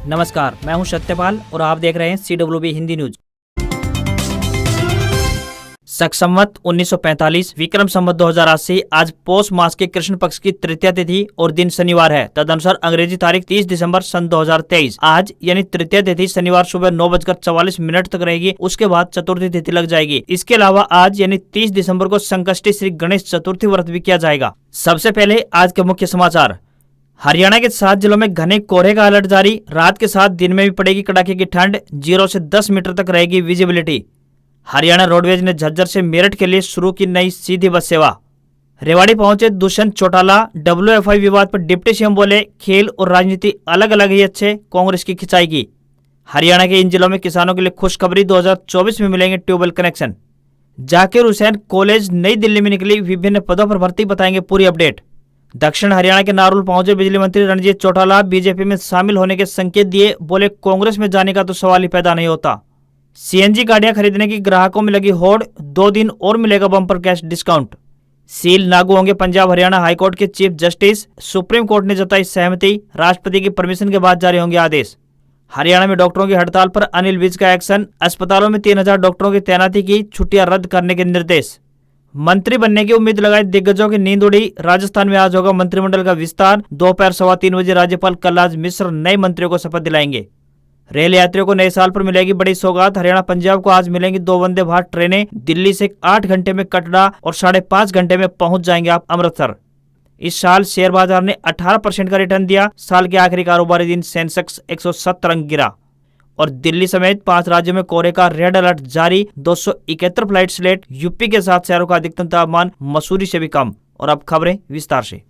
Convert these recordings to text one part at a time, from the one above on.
नमस्कार, मैं हूं सत्यपाल और आप देख रहे हैं CWB हिंदी न्यूज। शक संवत 1945 विक्रम संवत 2080 आज पौष मास के कृष्ण पक्ष की तृतीया तिथि और दिन शनिवार है। तदनुसार अंग्रेजी तारीख 30 दिसंबर सन 2023 आज यानी तृतीया तिथि शनिवार सुबह 9:44 तक रहेगी। उसके बाद चतुर्थी तिथि लग जाएगी। इसके अलावा आज यानी 30 दिसंबर को संकष्टी श्री गणेश चतुर्थी व्रत भी किया जाएगा। सबसे पहले आज के मुख्य समाचार। हरियाणा के 7 जिलों में घने कोहरे का अलर्ट जारी। रात के साथ दिन में भी पड़ेगी कड़ाके की ठंड। 0 से 10 मीटर तक रहेगी विजिबिलिटी। हरियाणा रोडवेज ने झज्जर से मेरठ के लिए शुरू की नई सीधी बस सेवा। रेवाड़ी पहुंचे दुष्यंत चौटाला। WFI विवाद पर डिप्टी सीएम बोले, खेल और राजनीति अलग अलग ही अच्छे, कांग्रेस की खिंचाई की। हरियाणा के इन जिलों में किसानों के लिए खुशखबरी, 2024 में मिलेंगे tubewell connection. Zakir Hussain college New Delhi में निकली विभिन्न पदों पर भर्ती, बताएंगे पूरी अपडेट। दक्षिण हरियाणा के नारोल पहुंचे बिजली मंत्री रणजीत चौटाला। बीजेपी में शामिल होने के संकेत दिए, बोले कांग्रेस में जाने का तो सवाल ही पैदा नहीं होता। CNG गाड़ियां खरीदने की ग्राहकों में लगी होड़, 2 दिन और मिलेगा बम्पर कैश डिस्काउंट। सील लागू होंगे पंजाब हरियाणा हाईकोर्ट के चीफ जस्टिस। सुप्रीम कोर्ट ने जताई सहमति। राष्ट्रपति की परमिशन के बाद जारी होंगे आदेश। हरियाणा में डॉक्टरों की हड़ताल पर अनिल विज का एक्शन। अस्पतालों में 3000 डॉक्टरों की तैनाती की, छुट्टियां रद्द करने के निर्देश। मंत्री बनने की उम्मीद लगाए दिग्गजों की नींद उड़ी। राजस्थान में आज होगा मंत्रिमंडल का विस्तार। दोपहर 3:15 बजे राज्यपाल कलराज मिश्र नए मंत्रियों को शपथ दिलाएंगे। रेल यात्रियों को नए साल पर मिलेगी बड़ी सौगात। हरियाणा पंजाब को आज मिलेंगी 2 वंदे भारत ट्रेनें। दिल्ली से 8 घंटे में कटरा और 5.5 घंटे में पहुंच जाएंगे आप अमृतसर। इस साल शेयर बाजार ने 18% का रिटर्न दिया। साल के आखिरी कारोबारी दिन सेंसेक्स 170 अंक गिरा। और दिल्ली समेत 5 राज्यों में कोहरे का रेड अलर्ट जारी। 271 फ्लाइट लेट। यूपी के 7 शहरों का अधिकतम तापमान मसूरी से भी कम। और अब खबरें विस्तार से।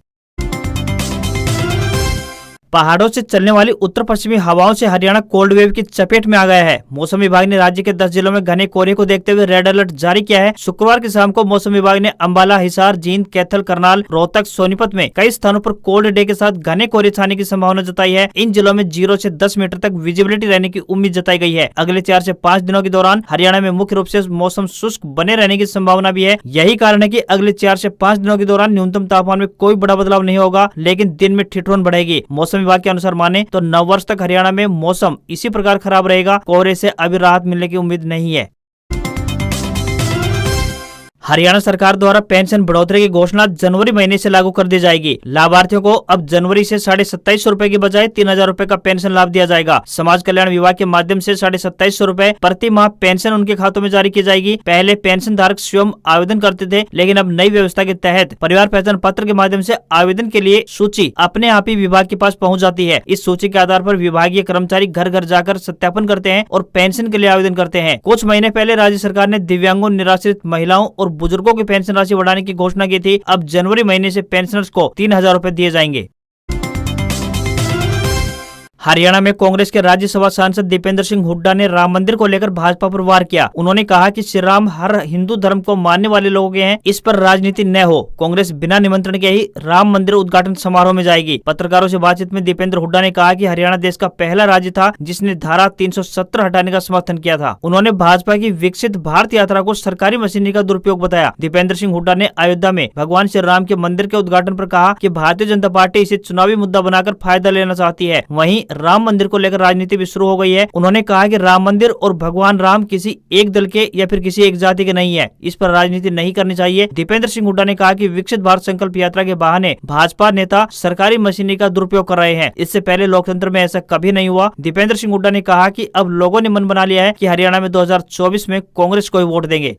पहाड़ों से चलने वाली उत्तर पश्चिमी हवाओं से हरियाणा कोल्ड वेव की चपेट में आ गया है। मौसम विभाग ने राज्य के 10 जिलों में घने कोहरे को देखते हुए रेड अलर्ट जारी किया है। शुक्रवार की शाम को मौसम विभाग ने अंबाला, हिसार, जींद, कैथल, करनाल, रोहतक, सोनीपत में कई स्थानों पर कोल्ड डे के साथ घने कोहरे छाने की संभावना जताई है। इन जिलों में 0 से 10 मीटर तक विजिबिलिटी रहने की उम्मीद जताई गई है। अगले 4 से 5 दिनों के दौरान हरियाणा में मुख्य रूप से मौसम शुष्क बने रहने की संभावना भी है। यही कारण है कि अगले 4 से 5 दिनों के दौरान न्यूनतम तापमान में कोई बड़ा बदलाव नहीं होगा, लेकिन दिन में ठिठुरन बढ़ेगी। मौसम विभाग के अनुसार माने तो नववर्ष तक हरियाणा में मौसम इसी प्रकार खराब रहेगा। कोहरे से अभी राहत मिलने की उम्मीद नहीं है। हरियाणा सरकार द्वारा पेंशन बढ़ोतरी की घोषणा जनवरी महीने से लागू कर दी जाएगी। लाभार्थियों को अब जनवरी से 2750 रूपए की बजाय 3000 रूपए का पेंशन लाभ दिया जाएगा। समाज कल्याण विभाग के माध्यम से 2750 रूपए प्रति माह पेंशन उनके खातों में जारी की जाएगी। पहले पेंशन धारक स्वयं आवेदन करते थे, लेकिन अब नई व्यवस्था के तहत परिवार पहचान पत्र के माध्यम से आवेदन के लिए सूची अपने आप ही विभाग के पास पहुँच जाती है। इस सूची के आधार पर विभागीय कर्मचारी घर घर जाकर सत्यापन करते हैं और पेंशन के लिए आवेदन करते हैं। कुछ महीने पहले राज्य सरकार ने दिव्यांगों, निराश्रित महिलाओं और बुजुर्गों की पेंशन राशि बढ़ाने की घोषणा की थी। अब जनवरी महीने से पेंशनर्स को 3000 रूपए दिए जाएंगे। हरियाणा में कांग्रेस के राज्यसभा सांसद दीपेंद्र सिंह हुड्डा ने राम मंदिर को लेकर भाजपा पर वार किया। उन्होंने कहा कि श्री राम हर हिंदू धर्म को मानने वाले लोगों के हैं, इस पर राजनीति न हो। कांग्रेस बिना निमंत्रण के ही राम मंदिर उद्घाटन समारोह में जाएगी। पत्रकारों से बातचीत में दीपेंद्र हुड्डा ने कहा कि हरियाणा देश का पहला राज्य था जिसने धारा 370 हटाने का समर्थन किया था। उन्होंने भाजपा की विकसित भारत यात्रा को सरकारी मशीनरी का दुरुपयोग बताया। दीपेंद्र सिंह हुड्डा ने अयोध्या में भगवान श्री राम के मंदिर के उद्घाटन पर कहा कि भारतीय जनता पार्टी इसे चुनावी मुद्दा बनाकर फायदा लेना चाहती है। वहीं राम मंदिर को राजनीति भी शुरू हो गई है। उन्होंने कहा कि राम मंदिर और भगवान राम किसी एक दल के या फिर किसी एक जाति के नहीं है, इस पर राजनीति नहीं करनी चाहिए। दीपेंद्र सिंह हुड्डा ने कहा कि विकसित भारत संकल्प यात्रा के बहाने भाजपा नेता सरकारी मशीनरी का दुरुपयोग कर रहे हैं। इससे पहले लोकतंत्र में ऐसा कभी नहीं हुआ। दीपेंद्र सिंह हुड्डा ने कहा कि अब लोगों ने मन बना लिया है कि हरियाणा में 2024 में कांग्रेस को ही वोट देंगे।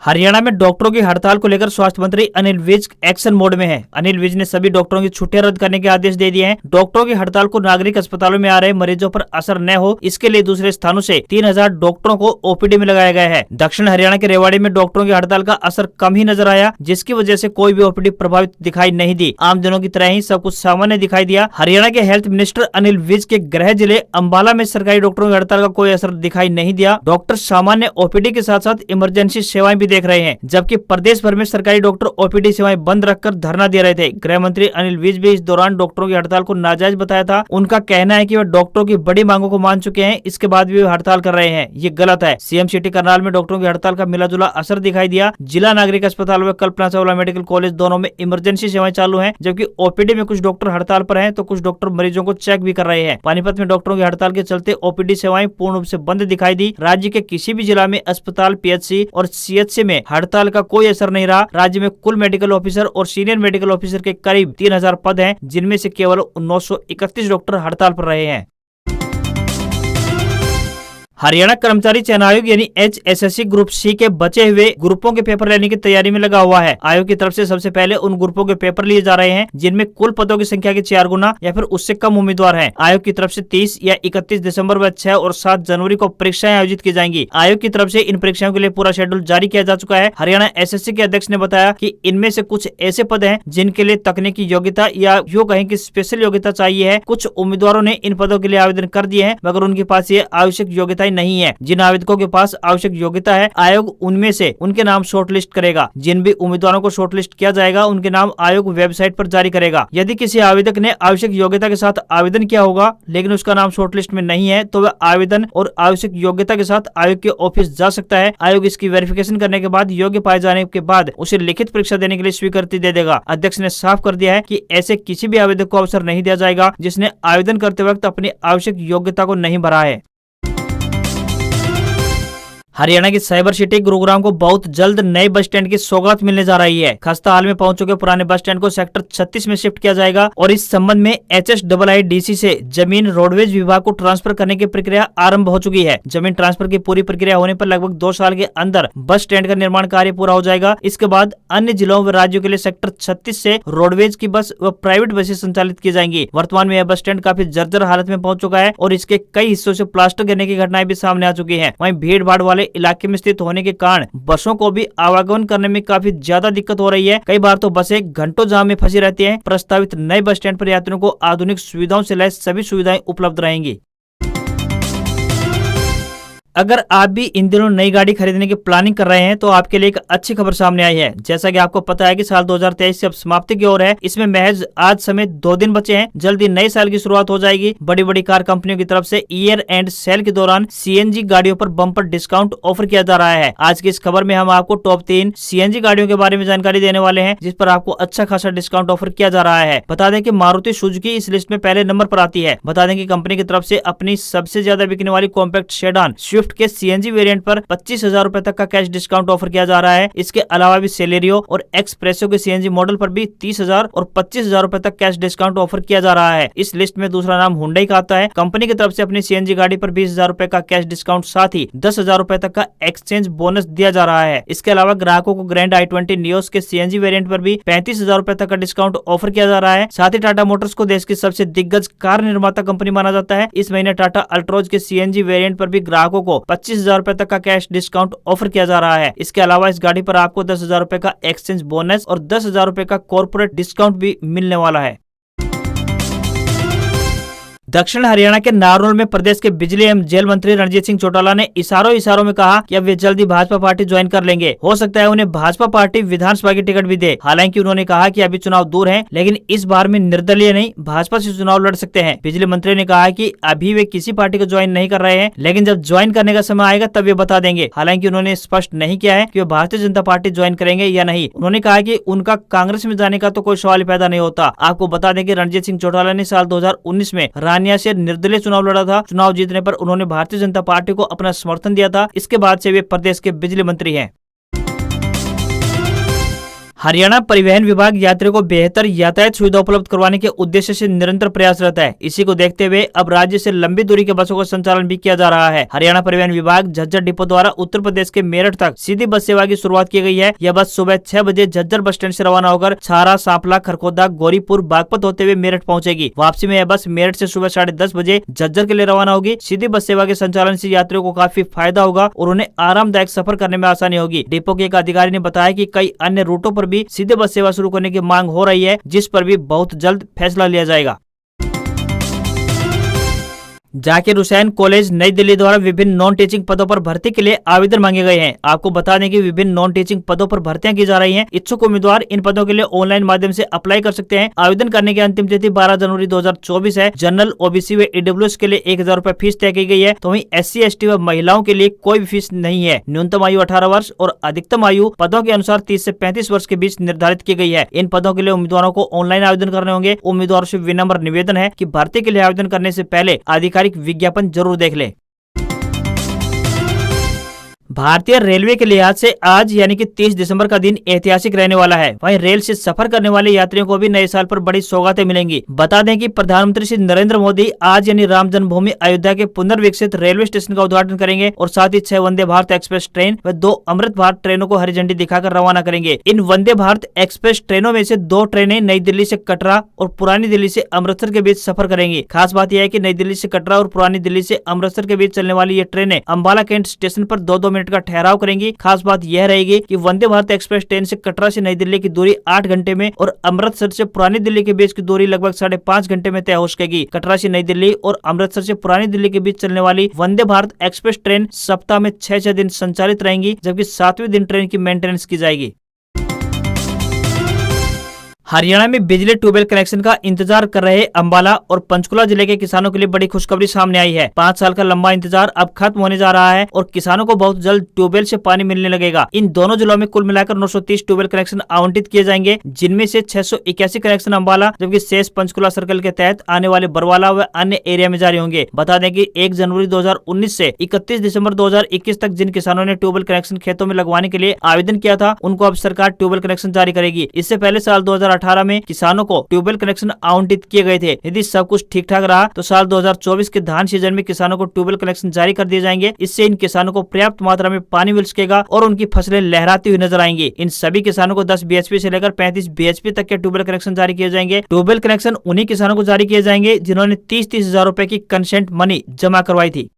हरियाणा में डॉक्टरों की हड़ताल को लेकर स्वास्थ्य मंत्री अनिल विज एक्शन मोड में है। अनिल विज ने सभी डॉक्टरों की छुट्टियां रद्द करने के आदेश दे दिए हैं। डॉक्टरों की हड़ताल को नागरिक अस्पतालों में आ रहे मरीजों पर असर न हो, इसके लिए दूसरे स्थानों से 3000 डॉक्टरों को OPD में लगाया गया है। दक्षिण हरियाणा के रेवाड़ी में डॉक्टरों की हड़ताल का असर कम ही नजर आया, जिसकी वजह से कोई भी OPD प्रभावित दिखाई नहीं दी। आम दिनों की तरह ही सब कुछ सामान्य दिखाई दिया। हरियाणा के हेल्थ मिनिस्टर अनिल विज के गृह जिले अंबाला में सरकारी डॉक्टरों की हड़ताल का कोई असर दिखाई नहीं दिया। डॉक्टर सामान्य OPD के साथ साथ इमरजेंसी सेवाएं भी देख रहे हैं, जबकि प्रदेश भर में सरकारी डॉक्टर ओपीडी सेवाएं बंद रखकर धरना दे रहे थे। गृह मंत्री अनिल विज भी इस दौरान डॉक्टरों की हड़ताल को नाजायज बताया था। उनका कहना है कि वे डॉक्टरों की बड़ी मांगों को मान चुके हैं, इसके बाद भी वे हड़ताल कर रहे हैं, ये गलत है। सीएम सिटी करनाल में डॉक्टरों की हड़ताल का मिलाजुला असर दिखाई दिया। जिला नागरिक अस्पताल व कल्पना चावला मेडिकल कॉलेज दोनों में इमरजेंसी सेवाएं चालू हैं, जबकि ओपीडी में कुछ डॉक्टर हड़ताल पर हैं, तो कुछ डॉक्टर मरीजों को चेक भी कर रहे हैं। पानीपत में डॉक्टरों की हड़ताल के चलते ओपीडी सेवाएं पूर्ण रूप से बंद दिखाई दी। राज्य के किसी भी जिला में अस्पताल, पीएचसी और सीएचसी में हड़ताल का कोई असर नहीं रहा। राज्य में कुल मेडिकल ऑफिसर और सीनियर मेडिकल ऑफिसर के करीब 3000 पद हैं, जिनमें से केवल 931 डॉक्टर हड़ताल पर रहे हैं। हरियाणा कर्मचारी चयन आयोग यानी HSSC ग्रुप सी के बचे हुए ग्रुपों के पेपर लेने की तैयारी में लगा हुआ है। आयोग की तरफ से सबसे पहले उन ग्रुपों के पेपर लिए जा रहे हैं जिनमें कुल पदों की संख्या के 4 गुना या फिर उससे कम उम्मीदवार हैं। आयोग की तरफ से 30 या 31 दिसंबर व 6 और 7 जनवरी को परीक्षाएं आयोजित की जाएंगी। आयोग की तरफ से इन परीक्षाओं के लिए पूरा शेड्यूल जारी किया जा चुका है। हरियाणा SSC के अध्यक्ष ने बताया कि इनमें से कुछ ऐसे पद हैं जिनके लिए तकनीकी योग्यता या यूँ कहें कि स्पेशल योग्यता चाहिए है। कुछ उम्मीदवारों ने इन पदों के लिए आवेदन कर दिए हैं, मगर उनके पास ये आवश्यक योग्यता नहीं है। जिन आवेदकों के पास आवश्यक योग्यता है, आयोग उनमें से उनके नाम शॉर्टलिस्ट करेगा। जिन भी उम्मीदवारों को शॉर्टलिस्ट किया जाएगा, उनके नाम आयोग वेबसाइट पर जारी करेगा। यदि किसी आवेदक ने आवश्यक योग्यता के साथ आवेदन किया होगा लेकिन उसका नाम शॉर्टलिस्ट में नहीं है, तो वह आवेदन और आवश्यक योग्यता के साथ आयोग के ऑफिस जा सकता है। आयोग इसकी वेरिफिकेशन करने के बाद योग्य पाए जाने के बाद उसे लिखित परीक्षा देने के लिए स्वीकृति दे देगा। अध्यक्ष ने साफ कर दिया है कि ऐसे किसी भी आवेदक को अवसर नहीं दिया जाएगा जिसने आवेदन करते वक्त अपनी आवश्यक योग्यता को नहीं भरा है। हरियाणा की साइबर सिटी गुरुग्राम को बहुत जल्द नए बस स्टैंड की सौगात मिलने जा रही है। खस्ता हाल में पहुंच चुके पुराने बस स्टैंड को सेक्टर 36 में शिफ्ट किया जाएगा और इस संबंध में HSIIDC से जमीन रोडवेज विभाग को ट्रांसफर करने की प्रक्रिया आरंभ हो चुकी है। जमीन ट्रांसफर की पूरी प्रक्रिया होने पर लगभग 2 साल के अंदर बस स्टैंड का निर्माण कार्य पूरा हो जाएगा। इसके बाद अन्य जिलों व राज्यों के लिए सेक्टर 36 से रोडवेज की बस व प्राइवेट बसें संचालित की जाएंगी। वर्तमान में यह बस स्टैंड काफी जर्जर हालत में पहुंच चुका है और इसके कई हिस्सों से प्लास्टर गिरने की घटनाएं भी सामने आ चुकी है। वहीं भीड़ भाड़ वाले इलाके में स्थित होने के कारण बसों को भी आवागमन करने में काफी ज्यादा दिक्कत हो रही है। कई बार तो बसें घंटों जाम में फंसी रहती हैं। प्रस्तावित नए बस स्टैंड पर यात्रियों को आधुनिक सुविधाओं से लैस सभी सुविधाएं उपलब्ध रहेंगी। अगर आप भी इन दिनों नई गाड़ी खरीदने की प्लानिंग कर रहे हैं तो आपके लिए एक अच्छी खबर सामने आई है। जैसा कि आपको पता है कि साल 2023 से अब समाप्ति की ओर है। इसमें महज आज समेत 2 दिन बचे हैं। जल्दी नए साल की शुरुआत हो जाएगी। बड़ी बड़ी कार कंपनियों की तरफ से ईयर एंड सेल के दौरान CNG गाड़ियों पर बम्पर डिस्काउंट ऑफर किया जा रहा है। आज की इस खबर में हम आपको टॉप 3 CNG गाड़ियों के बारे में जानकारी देने वाले हैं, जिस पर आपको अच्छा खासा डिस्काउंट ऑफर किया जा रहा है। बता दें कि मारुति सुजुकी इस लिस्ट में पहले नंबर पर आती है। बता दें कि कंपनी की तरफ से अपनी सबसे ज्यादा बिकने वाली कॉम्पैक्ट सेडान स्विफ्ट के CNG वेरिएंट पर 25,000 रुपए तक का कैश डिस्काउंट ऑफर किया जा रहा है। इसके अलावा भी सेलेरियो और एक्सप्रेसो के CNG मॉडल पर भी 30,000 और 25,000 रुपए तक कैश डिस्काउंट ऑफर किया जा रहा है। इस लिस्ट में दूसरा नाम हुंडई का आता है। कंपनी की तरफ से अपनी CNG गाड़ी पर 20,000 रुपए का कैश डिस्काउंट, साथ ही 10,000 रुपए तक का एक्सचेंज बोनस दिया जा रहा है। इसके अलावा ग्राहकों को ग्रैंड i20 नियोस के CNG वेरिएंट पर भी 35,000 रुपए तक का डिस्काउंट ऑफर किया जा रहा है। साथ ही टाटा मोटर्स को देश की सबसे दिग्गज कार निर्माता कंपनी माना जाता है। इस महीने टाटा अल्ट्रोज के CNG वेरिएंट पर भी ग्राहकों को 25,000 रुपए तक का कैश डिस्काउंट ऑफर किया जा रहा है। इसके अलावा इस गाड़ी पर आपको 10,000 रुपए का एक्सचेंज बोनस और 10,000 रुपए का कॉर्पोरेट डिस्काउंट भी मिलने वाला है। दक्षिण हरियाणा के नारनौल में प्रदेश के बिजली एवं जेल मंत्री रणजीत सिंह चौटाला ने इशारों में कहा कि अब वे जल्दी भाजपा पार्टी ज्वाइन कर लेंगे। हो सकता है उन्हें भाजपा पार्टी विधानसभा की टिकट भी दे। हालांकि उन्होंने कहा कि अभी चुनाव दूर हैं, लेकिन इस बार में निर्दलीय नहीं भाजपा से चुनाव लड़ सकते हैं। बिजली मंत्री ने कहा कि अभी वे किसी पार्टी को ज्वाइन नहीं कर रहे हैं, लेकिन जब ज्वाइन करने का समय आएगा तब वे बता देंगे। हालांकि उन्होंने स्पष्ट नहीं किया है कि वे भारतीय जनता पार्टी ज्वाइन करेंगे या नहीं। उन्होंने कहा कि उनका कांग्रेस में जाने का तो कोई सवाल पैदा नहीं होता। आपको बता दें कि रणजीत सिंह चौटाला ने साल 2019 में रानिया से निर्दलीय चुनाव लड़ा था। चुनाव जीतने पर उन्होंने भारतीय जनता पार्टी को अपना समर्थन दिया था। इसके बाद से वे प्रदेश के बिजली मंत्री हैं। हरियाणा परिवहन विभाग यात्रियों को बेहतर यातायात सुविधा उपलब्ध करवाने के उद्देश्य से निरंतर प्रयासरत है। इसी को देखते हुए अब राज्य से लंबी दूरी के बसों का संचालन भी किया जा रहा है। हरियाणा परिवहन विभाग झज्जर डिपो द्वारा उत्तर प्रदेश के मेरठ तक सीधी बस सेवा की शुरुआत की गई है। यह बस सुबह 6 बजे झज्जर बस स्टैंड से रवाना होकर छारा, सांपला, खरखोदा, गौरीपुर, बागपत होते हुए मेरठ पहुंचेगी। वापसी में यह बस मेरठ से सुबह 10:30 बजे झज्जर के लिए रवाना होगी। सीधी बस सेवा के संचालन से यात्रियों को काफी फायदा होगा और उन्हें आरामदायक सफर करने में आसानी होगी। डिपो के एक अधिकारी ने बताया कि कई अन्य रूटों पर भी सीधे बस सेवा शुरू करने की मांग हो रही है, जिस पर भी बहुत जल्द फैसला लिया जाएगा। जाकिर हुसैन कॉलेज नई दिल्ली द्वारा विभिन्न नॉन टीचिंग पदों पर भर्ती के लिए आवेदन मांगे गए हैं। आपको बता दें कि विभिन्न नॉन टीचिंग पदों पर भर्तियां की जा रही हैं। इच्छुक उम्मीदवार इन पदों के लिए ऑनलाइन माध्यम से अप्लाई कर सकते हैं। आवेदन करने की अंतिम तिथि 12 जनवरी 2024 है। जनरल, ओबीसी व ईडब्ल्यूएस के लिए 1000 रूपए फीस तय की गई है। तो वहीं SC, ST व महिलाओं के लिए कोई भी फीस नहीं है। न्यूनतम आयु 18 वर्ष और अधिकतम आयु पदों के अनुसार 30 से 35 वर्ष के बीच निर्धारित की गई है। इन पदों के लिए उम्मीदवारों को ऑनलाइन आवेदन करने होंगे। उम्मीदवारों से विनम्र निवेदन है कि भर्ती के लिए आवेदन करने से पहले आधिकारिक विज्ञापन जरूर देख लें। भारतीय रेलवे के लिहाज से आज यानी कि 30 दिसंबर का दिन ऐतिहासिक रहने वाला है। वहीं रेल से सफर करने वाले यात्रियों को भी नए साल पर बड़ी सौगातें मिलेंगी। बता दें कि प्रधानमंत्री श्री नरेंद्र मोदी आज यानी राम जन्मभूमि अयोध्या के पुनर्विकसित रेलवे स्टेशन का उद्घाटन करेंगे और साथ ही 6 वंदे भारत एक्सप्रेस ट्रेन व 2 अमृत भारत ट्रेनों को हरी झंडी दिखाकर रवाना करेंगे। इन वंदे भारत एक्सप्रेस ट्रेनों में से 2 ट्रेनें नई दिल्ली से कटरा और पुरानी दिल्ली से अमृतसर के बीच सफर करेंगी। खास बात यह है कि नई दिल्ली से कटरा और पुरानी दिल्ली से अमृतसर के बीच चलने वाली ये ट्रेनें अंबाला कैंट स्टेशन पर 2-2 मिनट का ठहराव करेंगी। खास बात यह रहेगी कि वंदे भारत एक्सप्रेस ट्रेन से कटरा से नई दिल्ली की दूरी 8 घंटे में और अमृतसर से पुरानी दिल्ली के बीच की दूरी लगभग 5.5 घंटे में तय हो सकेगी। कटरा से नई दिल्ली और अमृतसर से पुरानी दिल्ली के बीच चलने वाली वंदे भारत एक्सप्रेस ट्रेन सप्ताह में 6 दिन संचालित रहेंगी, जबकि 7वें दिन ट्रेन की मेंटेनेंस की जाएगी। हरियाणा में बिजली ट्यूबवेल कनेक्शन का इंतजार कर रहे अंबाला और पंचकुला जिले के किसानों के लिए बड़ी खुशखबरी सामने आई है। 5 साल का लंबा इंतजार अब खत्म होने जा रहा है और किसानों को बहुत जल्द ट्यूबवेल से पानी मिलने लगेगा। इन दोनों जिलों में कुल मिलाकर 930 ट्यूबवेल कनेक्शन आवंटित किए जाएंगे, जिनमें से 681 कनेक्शन अंबाला जबकि शेष पंचकुला सर्कल के तहत आने वाले बरवाला व अन्य एरिया में जारी होंगे। बता दें कि 1 जनवरी 2019 से 31 दिसंबर 2021 तक जिन किसानों ने ट्यूबवेल कनेक्शन खेतों में लगवाने के लिए आवेदन किया था, उनको अब सरकार ट्यूबवेल कनेक्शन जारी करेगी। इससे पहले साल 2018 में किसानों को ट्यूबवेल कनेक्शन आवंटित किए गए थे। यदि सब कुछ ठीक ठाक रहा तो साल 2024 के धान सीजन में किसानों को ट्यूबवेल कनेक्शन जारी कर दिए जाएंगे। इससे इन किसानों को पर्याप्त मात्रा में पानी मिल सकेगा और उनकी फसलें लहराती हुई नजर आएंगी। इन सभी किसानों को 10 BHP से लेकर 35 BHP तक के ट्यूबवेल कनेक्शन जारी किए जाएंगे। ट्यूबवेल कनेक्शन उन्हीं किसानों को जारी किए जाएंगे जिन्होंने 30-30 हजार रूपए की कंसेंट मनी जमा करवाई थी।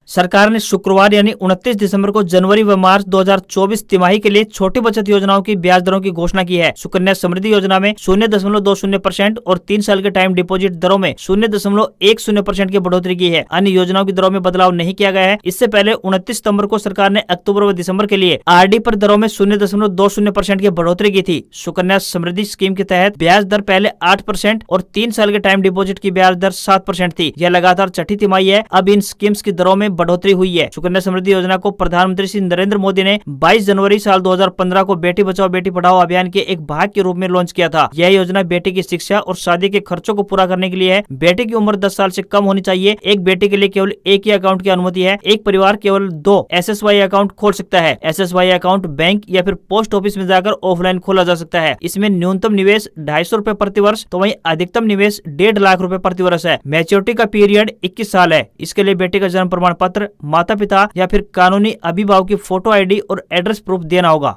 सरकार ने शुक्रवार यानी 29 दिसंबर को जनवरी व मार्च 2024 तिमाही के लिए छोटी बचत योजनाओं की ब्याज दरों की घोषणा की है। सुकन्या समृद्धि योजना में 0.20% और 3 साल के टाइम डिपॉजिट दरों में 0.10% की बढ़ोतरी की है। अन्य योजनाओं की दरों में बदलाव नहीं किया गया है। इससे पहले 29 सितंबर को सरकार ने अक्टूबर व दिसंबर के लिए RD पर दरों में 0.20% की बढ़ोतरी की थी। सुकन्या समृद्धि स्कीम के तहत ब्याज दर पहले 8% और 3 साल के टाइम डिपॉजिट की ब्याज दर 7% थी। यह लगातार छठी तिमाही है। अब इन स्कीम्स की दरों में बढ़ोतरी हुई है। सुकन्या समृद्धि योजना को प्रधानमंत्री श्री नरेंद्र मोदी ने 22 जनवरी साल 2015 को बेटी बचाओ बेटी पढ़ाओ अभियान के एक भाग के रूप में लॉन्च किया था। यह योजना बेटी की शिक्षा और शादी के खर्चों को पूरा करने के लिए है। बेटी की उम्र 10 साल से कम होनी चाहिए। एक बेटी के लिए केवल एक ही अकाउंट की अनुमति है। एक परिवार केवल 2 SSY अकाउंट खोल सकता है। SSY अकाउंट बैंक या फिर पोस्ट ऑफिस में जाकर ऑफलाइन खोला जा सकता है। इसमें न्यूनतम निवेश 250 रूपए प्रति वर्ष तो वहीं अधिकतम निवेश 1.5 लाख रूपए प्रति वर्ष है। मैच्योरिटी का पीरियड 21 साल है। इसके लिए बेटी का जन्म प्रमाण पत्र, माता पिता या फिर कानूनी अभिभावक की फोटो ID और एड्रेस प्रूफ देना होगा।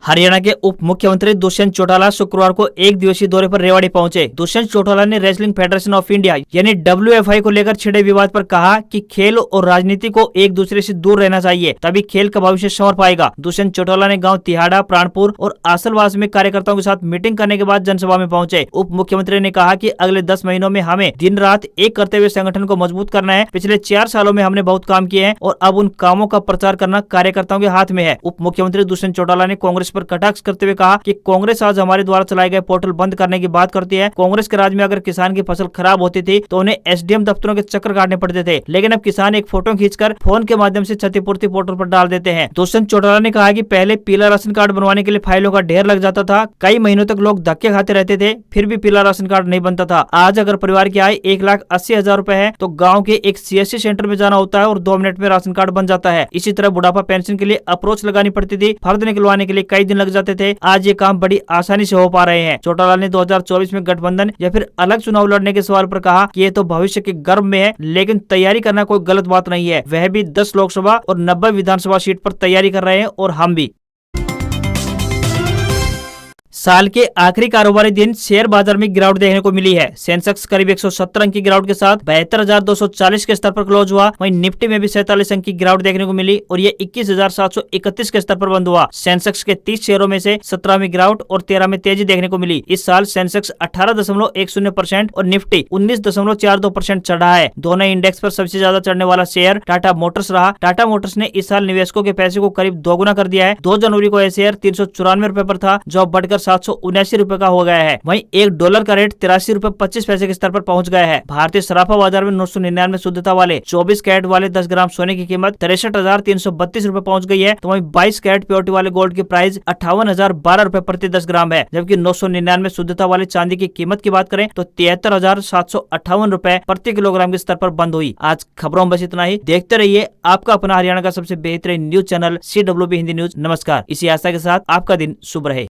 हरियाणा के उप मुख्यमंत्री दुष्यंत चौटाला शुक्रवार को 1 दिवसीय दौरे पर रेवाड़ी पहुंचे। दुष्यंत चौटाला ने रेसलिंग फेडरेशन ऑफ इंडिया यानी WFI को लेकर छिड़े विवाद पर कहा कि खेल और राजनीति को एक दूसरे से दूर रहना चाहिए, तभी खेल का भविष्य संवर पाएगा। दुष्यंत चौटाला ने गांव तिहाड़ा, प्राणपुर और आसलवास में कार्यकर्ताओं के साथ मीटिंग करने के बाद जनसभा में पहुंचे। उप मुख्यमंत्री ने कहा कि अगले 10 महीनों में हमें दिन रात एक करते हुए संगठन को मजबूत करना है। पिछले 4 सालों में हमने बहुत काम किए हैं और अब उन कामों का प्रचार करना कार्यकर्ताओं के हाथ में है। उप मुख्यमंत्री दुष्यंत चौटाला ने कांग्रेस पर कटाक्ष करते हुए कहा कि कांग्रेस आज हमारे द्वारा चलाए गए पोर्टल बंद करने की बात करती है। कांग्रेस के राज में अगर किसान की फसल खराब होती थी तो उन्हें SDM दफ्तरों के चक्कर काटने पड़ते थे, लेकिन अब किसान एक फोटो खींचकर फोन के माध्यम से क्षतिपूर्ति पोर्टल पर डाल देते हैं। दुष्यंत चौटाला ने कहा कि पहले पीला राशन कार्ड बनवाने के लिए फाइलों का ढेर लग जाता था। कई महीनों तक लोग धक्के खाते रहते थे, फिर भी पीला राशन कार्ड नहीं बनता था। आज अगर परिवार की आय 1,80,000 रूपए है तो गाँव के एक CSC सेंटर में जाना होता है और 2 मिनट में राशन कार्ड बन जाता है। इसी तरह बुढ़ापा पेंशन के लिए अप्रोच लगानी पड़ती थी, फर्द निकलवाने के लिए कई दिन लग जाते थे। आज ये काम बड़ी आसानी से हो पा रहे हैं। चौटाला ने 2024 में गठबंधन या फिर अलग चुनाव लड़ने के सवाल पर कहा कि ये तो भविष्य के गर्भ में है, लेकिन तैयारी करना कोई गलत बात नहीं है। वह भी 10 लोकसभा और 90 विधानसभा सीट पर तैयारी कर रहे हैं और हम भी। साल के आखिरी कारोबारी दिन शेयर बाजार में गिरावट देखने को मिली है। सेंसेक्स करीब 170 अंक की गिरावट के साथ 72,240 के स्तर पर क्लोज हुआ। वहीं निफ्टी में भी 47 अंक की गिरावट देखने को मिली और ये 21,731 के स्तर पर बंद हुआ। सेंसेक्स के 30 शेयरों में से 17 में गिरावट और 13 में तेजी देखने को मिली। इस साल सेंसेक्स 18.10% और निफ्टी 19.42% चढ़ा है। दोनों इंडेक्स पर सबसे ज्यादा चढ़ने वाला शेयर टाटा मोटर्स रहा। टाटा मोटर्स ने इस साल निवेशकों के पैसे को करीब दोगुना कर दिया है। 2 जनवरी को यह शेयर 394 रुपए पर था, जो अब बढ़कर 779 रुपए का हो गया है। वहीं $1 का रेट 83 रुपए 25 पैसे के स्तर पर पहुंच गया है। भारतीय सराफा बाजार में 999 शुद्धता वाले 24 कैरेट वाले 10 ग्राम सोने की कीमत 63,332 रुपए पहुंच गई है। तो वहीं 22 कैरेट प्योरिटी वाले गोल्ड की प्राइस 58,012 रुपए प्रति 10 ग्राम है। जबकि 999 शुद्धता वाले चांदी की कीमत की बात करें तो 73,758 रुपए प्रति किलोग्राम के स्तर पर बंद हुई। आज खबरों में बस इतना ही। देखते रहिए आपका अपना हरियाणा का सबसे बेहतरीन news channel CWB Hindi news. नमस्कार। इसी आशा के साथ आपका दिन शुभ रहे।